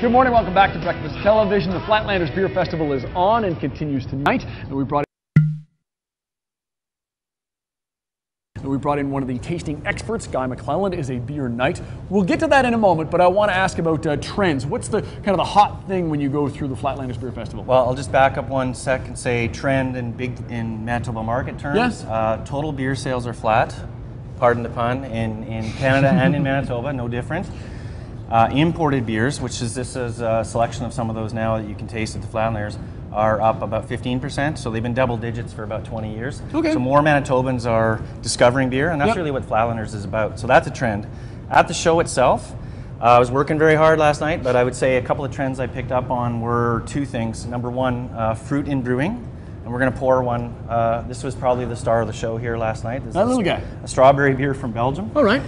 Good morning, welcome back to Breakfast Television. The Flatlanders Beer Festival is on and continues tonight. And we brought in one of the tasting experts. Guy McClelland is a beer knight. We'll get to that in a moment, but I want to ask about trends. What's the kind of the hot thing when you go through the Flatlanders Beer Festival? Well, I'll just back up 1 sec and say trend in Manitoba market terms. Yes. Total beer sales are flat, pardon the pun, in Canada and in Manitoba, no different. Imported beers, this is a selection of some of those now that you can taste at the Flatlanders, are up about 15%, so they've been double digits for about 20 years. Okay. So more Manitobans are discovering beer, and that's really what Flatlanders is about. So that's a trend. At the show itself, I was working very hard last night, but I would say a couple of trends I picked up on were 2 things. Number 1, fruit in brewing, and we're going to pour one. This was probably the star of the show here last night. This that little guy. A strawberry beer from Belgium. All right.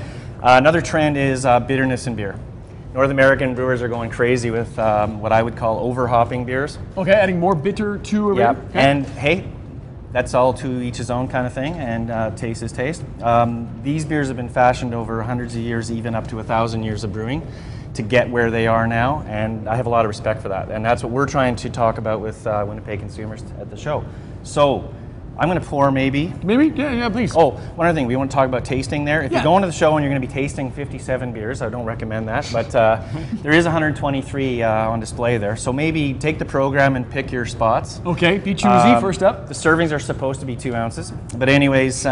Another trend is bitterness in beer. North American brewers are going crazy with what I would call over-hopping beers. Okay, adding more bitter to a beer. Yeah, Okay. and hey, that's all to each his own kind of thing, and taste is taste. These beers have been fashioned over hundreds of years, even up to 1,000 years of brewing, to get where they are now, and I have a lot of respect for that. And that's what we're trying to talk about with Winnipeg consumers at the show. So, I'm going to pour maybe. Maybe? Yeah, please. Oh, one other thing, we want to talk about tasting there. If you're going to the show and you're going to be tasting 57 beers, I don't recommend that, but there is 123 on display there. So maybe take the program and pick your spots. Okay, be choosy, first up. The servings are supposed to be 2 ounces. But anyways,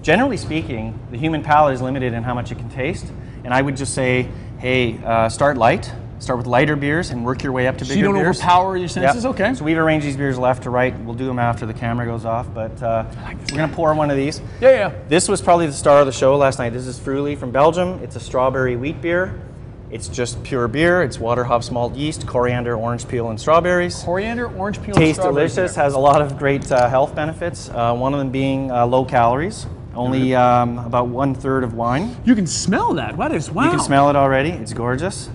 generally speaking, the human palate is limited in how much you can taste. And I would just say, hey, start light. Start with lighter beers and work your way up to bigger beers. So you don't overpower your senses? Yep. Okay. So we've arranged these beers left to right. We'll do them after the camera goes off, but we're going to pour one of these. Yeah. This was probably the star of the show last night. This is Fruly from Belgium. It's a strawberry wheat beer. It's just pure beer. It's water, hops, malt, yeast, coriander, orange peel, and strawberries. Coriander, orange peel, Tastes and strawberries. delicious. Has a lot of great health benefits. One of them being low calories. Only about 1/3 of wine. You can smell that. Wow. You can smell it already. It's gorgeous.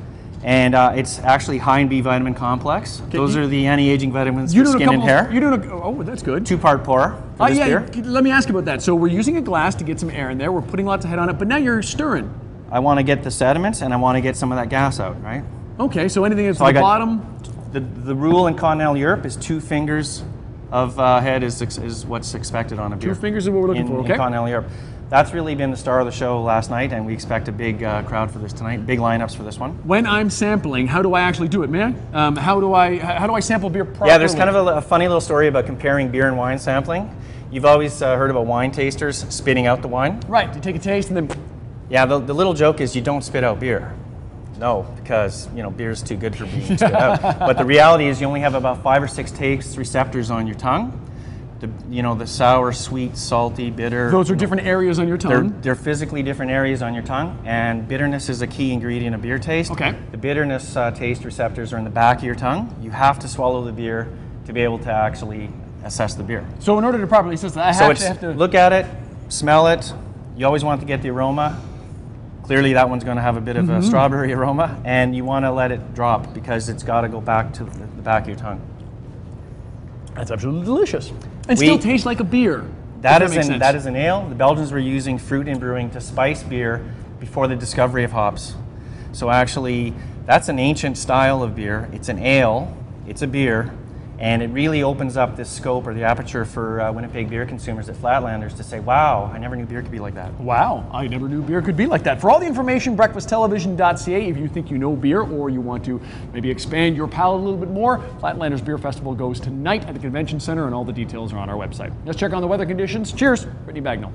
And it's actually high in B vitamin complex. Okay. Those are the anti-aging vitamins for skin and hair. Oh, that's good. 2-part pour for this beer. Let me ask you about that. So we're using a glass to get some air in there. We're putting lots of head on it, but now you're stirring. I want to get the sediments and I want to get some of that gas out, right? Okay, so anything that's at the bottom? The rule in continental Europe is 2 fingers of head is what's expected on a beer. 2 fingers is what we're looking for, okay? In continental Europe. That's really been the star of the show last night, and we expect a big crowd for this tonight. Big lineups for this one. When I'm sampling, how do I actually do it? May I? How do I sample beer properly? Yeah, there's kind of a funny little story about comparing beer and wine sampling. You've always heard about wine tasters spitting out the wine. Right. You take a taste and then. Yeah, the little joke is you don't spit out beer. No, because beer's too good for being spit out. But the reality is you only have about 5 or 6 taste receptors on your tongue. The sour, sweet, salty, bitter. Those are different areas on your tongue. They're physically different areas on your tongue, and bitterness is a key ingredient of beer taste. Okay. The bitterness taste receptors are in the back of your tongue. You have to swallow the beer to be able to actually assess the beer. So in order to properly assess that, I have to look at it, smell it. You always want to get the aroma. Clearly that one's going to have a bit of a strawberry aroma, and you want to let it drop because it's got to go back to the back of your tongue. That's absolutely delicious. And still tastes like a beer. That is an ale. The Belgians were using fruit in brewing to spice beer before the discovery of hops. So actually, that's an ancient style of beer. It's an ale, it's a beer, and it really opens up this scope or the aperture for Winnipeg beer consumers at Flatlanders to say, wow, I never knew beer could be like that. Wow, I never knew beer could be like that. For all the information, breakfasttelevision.ca. If you think you know beer or you want to maybe expand your palate a little bit more, Flatlanders Beer Festival goes tonight at the Convention Center, and all the details are on our website. Let's check on the weather conditions. Cheers, Brittany Bagnall.